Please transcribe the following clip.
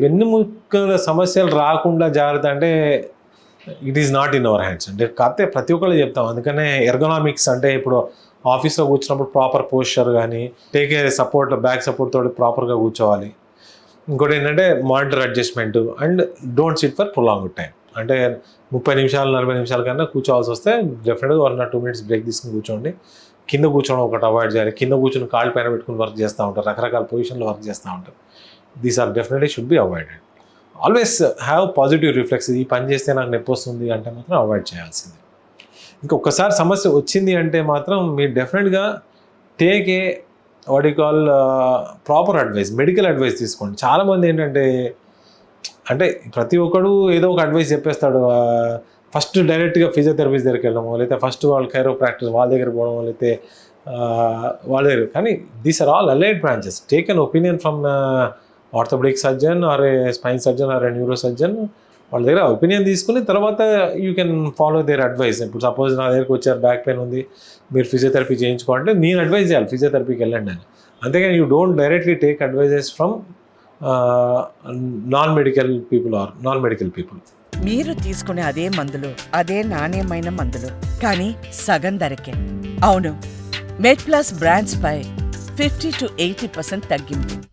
వెన్నుముక్కల సమస్యలు రాకుండా జాగ్రత్త అంటే it is not in our hands. అంటే కాకపోతే ప్రతి ఒక్కళ్ళు చెప్తాం. అందుకనే ఎర్గనామిక్స్ అంటే ఇప్పుడు ఆఫీస్లో కూర్చున్నప్పుడు ప్రాపర్ పోస్చర్ కానీ take a support, back support తోటి ప్రాపర్గా కూర్చోవాలి. ఇంకోటి ఏంటంటే monitor adjustment and don't SIT for prolong time. అంటే 30 నిమిషాలు 40 నిమిషాల కన్నా కూర్చోవాల్సి వస్తే డెఫినెట్గా 1 or 2 minutes బ్రేక్ తీసుకుని కూర్చోండి. కింద కూర్చోవడం ఒకటి అవాయిడ్ చేయాలి. కింద కూర్చొని కాళ్ళు పైన పెట్టుకుని వర్క్ చేస్తూ ఉంటారు, రకరకాల పొజిషన్లో వర్క్ చేస్తూ ఉంటారు. These are definitely should be avoided. Always have positive reflex. ఈ పని చేస్తే నాకు నొప్పి వస్తుంది అంటే మాత్రం అవాయిడ్ చేయాల్సింది. ఇంకొకసారి సమస్య వచ్చింది అంటే మాత్రం మీరు డెఫినెట్గా take a what you call proper advice, medical advice తీసుకోండి. చాలామంది ఏంటంటే అంటే ప్రతి ఒక్కడు ఏదో ఒక అడ్వైస్ చెప్పేస్తాడు. ఫస్ట్ డైరెక్ట్గా ఫిజియోథెరపీస్ దగ్గరికి వెళ్ళడము, లేకపోతే ఫస్ట్ వాళ్ళు కైరోప్రాక్టర్స్ వాళ్ళ దగ్గర పోవడం, లేకపోతే వాళ్ళ దగ్గర. కానీ these are all allied branches. Take an opinion from orthopaedic surgeon or a spine surgeon or a neuro surgeon. వాళ్ళ దగ్గర ఒపీనియన్ తీసుకుని తర్వాత you can follow their advice. ఇప్పుడు సపోజ్ నా దగ్గరికి వచ్చారు, బ్యాక్ పెయిన్ ఉంది, మీరు ఫిజియోథెరపీ చేయించుకోవాలంటే నేను అడ్వైజ్ చేయాలి ఫిజియోథెరపీకి వెళ్ళండి అని. అంతేగాని you don't directly take advices from non medical people. మీరు తీసుకునే అదే మందులు, అదే నాణ్యమైన మందులు, కానీ సగం ధరకే. అవును, మెడ్ ప్లస్ బ్రాండ్స్ పై 50 to 80% తగ్గింపు.